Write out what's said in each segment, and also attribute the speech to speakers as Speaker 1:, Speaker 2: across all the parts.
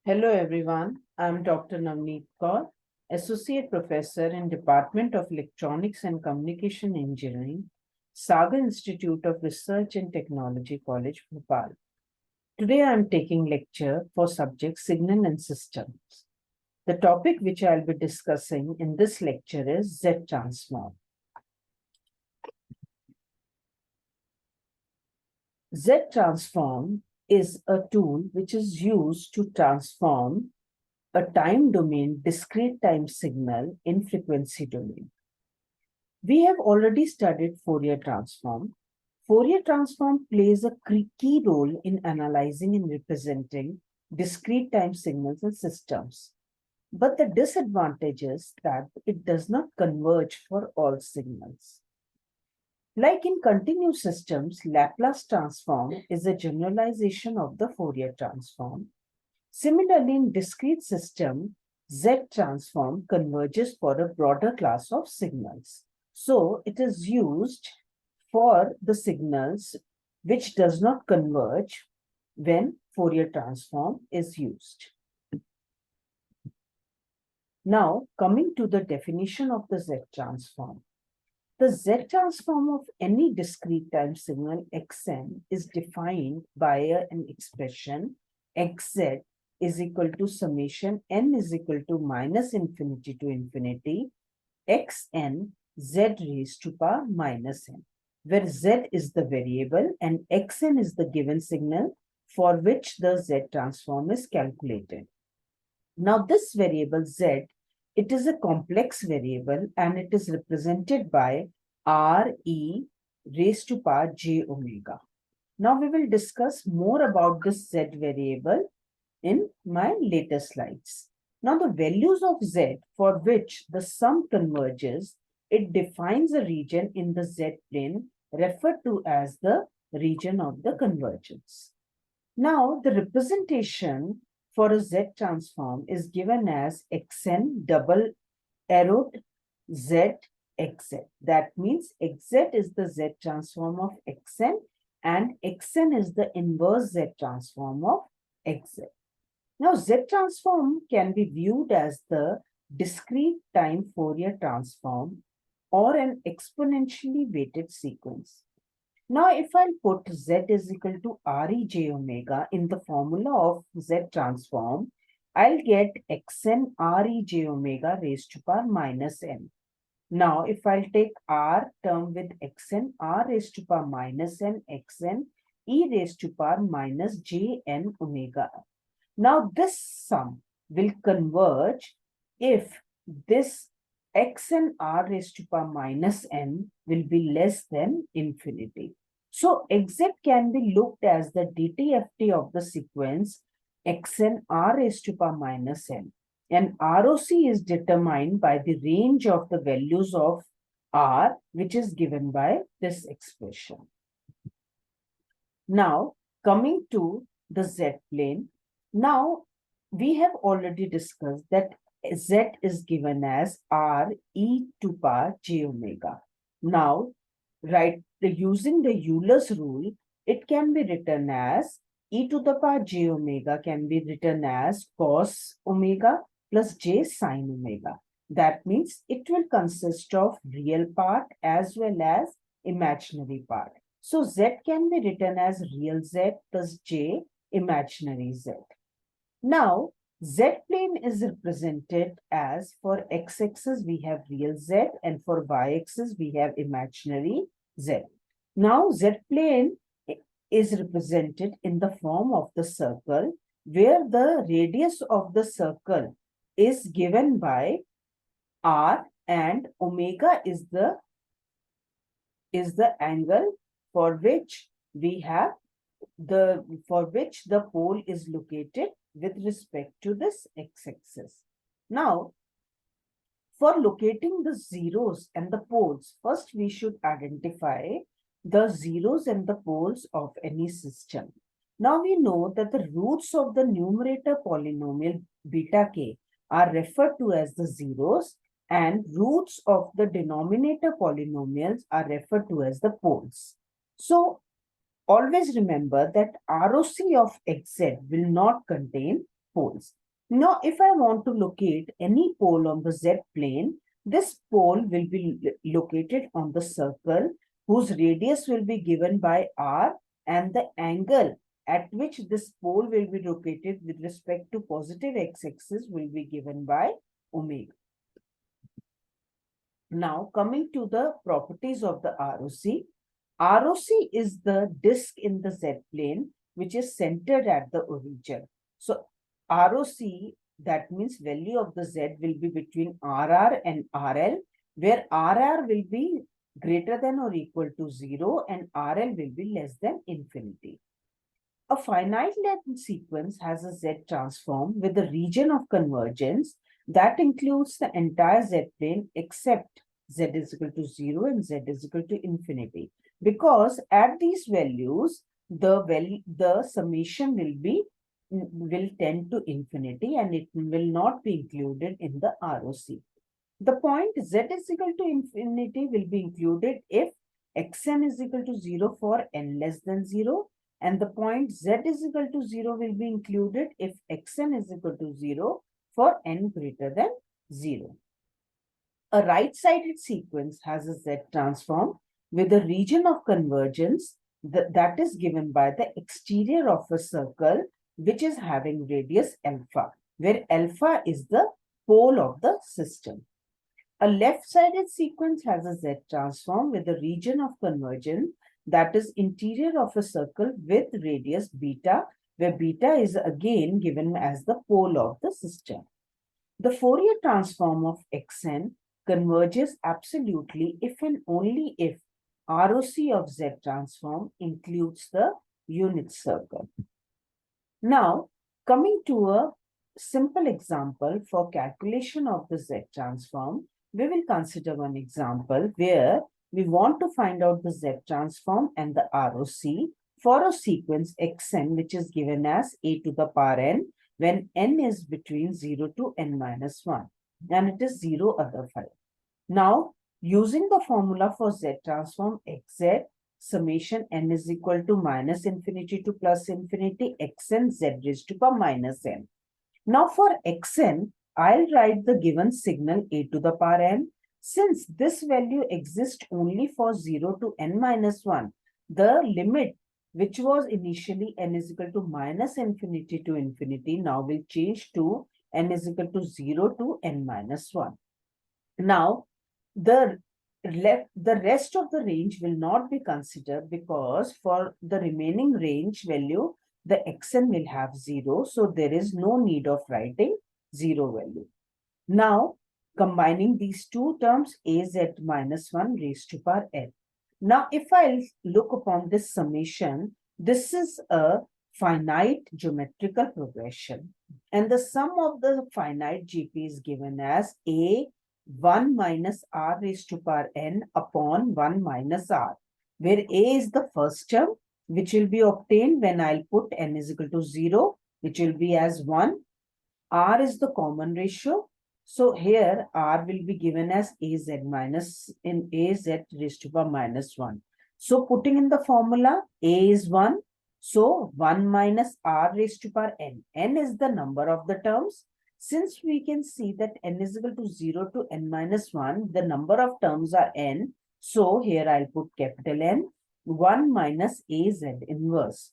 Speaker 1: Hello everyone, I'm Dr. NAVNEET Kaur, Associate Professor in Department of Electronics and Communication Engineering, Saga Institute of Research and Technology College, Bhopal. Today I'm taking lecture for subject Signal and Systems. The topic which I'll be discussing in this lecture is Z transform. Z transform is a tool which is used to transform a time domain discrete time signal in frequency domain. We have already studied Fourier transform. Fourier transform plays a key role in analyzing and representing discrete time signals and systems. But the disadvantage is that it does not converge for all signals. Like in continuous systems, Laplace transform is a generalization of the Fourier transform. Similarly, in discrete system, Z transform converges for a broader class of signals. So it is used for the signals which does not converge when Fourier transform is used. Now, coming to the definition of the Z transform. The Z transform of any discrete time signal xn is defined by an expression xz is equal to summation n is equal to minus infinity to infinity xn z raised to power minus n, where z is the variable and xn is the given signal for which the Z transform is calculated. Now this variable z, it is a complex variable and it is represented by Re raised to power j omega. Now we will discuss more about this z variable in my later slides. Now the values of z for which the sum converges, it defines a region in the z plane referred to as the region of the convergence. Now the representation for a Z transform is given as xn double arrowed z xz. That means xz is the Z transform of xn and xn is the inverse Z transform of xz. Now Z transform can be viewed as the discrete time Fourier transform or an exponentially weighted sequence. Now, if I put Z is equal to Rej omega in the formula of Z transform, I'll get xn Rej omega raised to power minus n. Now, if I'll take R term with xn R raised to power minus n xn E raised to power minus jn omega. Now, this sum will converge if this xn R raised to power minus n will be less than infinity. So xz can be looked as the DTFT of the sequence xn R raised to power minus n. And ROC is determined by the range of the values of R, which is given by this expression. Now, coming to the Z plane. Now, we have already discussed that Z is given as R e to power j omega. Now, using the Euler's rule, it can be written as e to the power j omega can be written as cos omega plus j sine omega. That means it will consist of real part as well as imaginary part. So Z can be written as real Z plus j imaginary Z. Now, Z plane is represented as for x-axis we have real Z and for y-axis we have imaginary Z. Now, Z plane is represented in the form of the circle where the radius of the circle is given by R and omega is the angle for which we have the pole is located with respect to this x-axis. Now, for locating the zeros and the poles, first we should identify the zeros and the poles of any system. Now we know that the roots of the numerator polynomial beta k are referred to as the zeros and roots of the denominator polynomials are referred to as the poles. So, always remember that ROC of xz will not contain poles. Now, if I want to locate any pole on the Z plane, this pole will be located on the circle whose radius will be given by R, and the angle at which this pole will be located with respect to positive x-axis will be given by omega. Now, coming to the properties of the ROC. ROC is the disk in the Z plane which is centered at the origin. So, ROC, that means value of the Z will be between RR and RL, where RR will be greater than or equal to 0 and RL will be less than infinity. A finite length sequence has a Z transform with a region of convergence that includes the entire Z plane except Z is equal to 0 and Z is equal to infinity. Because at these values, the summation will tend to infinity and it will not be included in the ROC. The point Z is equal to infinity will be included if xn is equal to 0 for n less than 0, and the point Z is equal to 0 will be included if xn is equal to 0 for n greater than 0. A right-sided sequence has a Z transform with a region of convergence that is given by the exterior of a circle which is having radius alpha, where alpha is the pole of the system. A left-sided sequence has a Z transform with a region of convergence that is interior of a circle with radius beta, where beta is again given as the pole of the system. The Fourier transform of xn converges absolutely if and only if ROC of Z transform includes the unit circle. Now, coming to a simple example for calculation of the Z transform, we will consider one example where we want to find out the Z transform and the ROC for a sequence xn which is given as a to the power n when n is between 0 to n minus 1 and it is 0 other 5. Now, using the formula for Z transform xz, summation n is equal to minus infinity to plus infinity xn z raised to power minus n. Now, for xn, I'll write the given signal a to the power n. Since this value exists only for 0 to n minus 1, the limit which was initially n is equal to minus infinity to infinity now will change to n is equal to 0 to n minus 1. Now, the rest of the range will not be considered because for the remaining range value, the xn will have 0. So, there is no need of writing 0 value. Now, combining these two terms, az minus 1 raised to power n. Now, if I look upon this summation, this is a finite geometrical progression. And the sum of the finite GP is given as a 1 minus r raised to power n upon 1 minus r, where a is the first term, which will be obtained when I'll put n is equal to 0, which will be as 1. R is the common ratio. So here R will be given as AZ minus in AZ raised to power minus 1. So putting in the formula, A is 1. So 1 minus R raised to power n. N is the number of the terms. Since we can see that n is equal to 0 to n minus 1, the number of terms are n. So here I'll put capital N, 1 minus AZ inverse.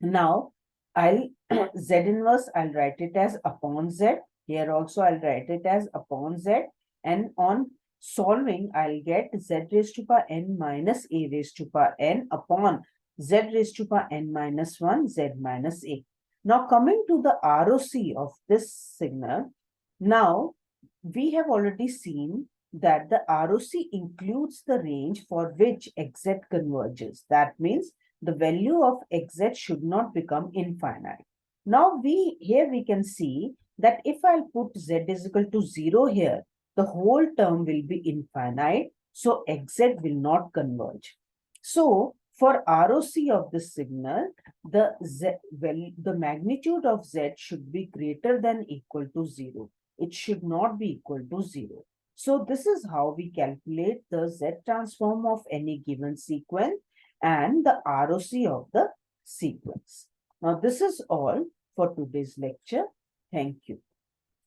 Speaker 1: Now, Z inverse, I'll write it as upon Z. Here also I'll write it as upon Z. And on solving, I'll get Z raised to power n minus A raised to power n upon Z raised to power n minus 1, Z minus A. Now, coming to the ROC of this signal, now we have already seen that the ROC includes the range for which xz converges. That means the value of xz should not become infinite. Now here we can see that if I'll put z is equal to 0 here, the whole term will be infinite. So xz will not converge. So for ROC of this signal, the magnitude of z should be greater than equal to 0. It should not be equal to 0. So this is how we calculate the Z transform of any given sequence and the ROC of the sequence. Now this is all. for today's lecture. Thank you.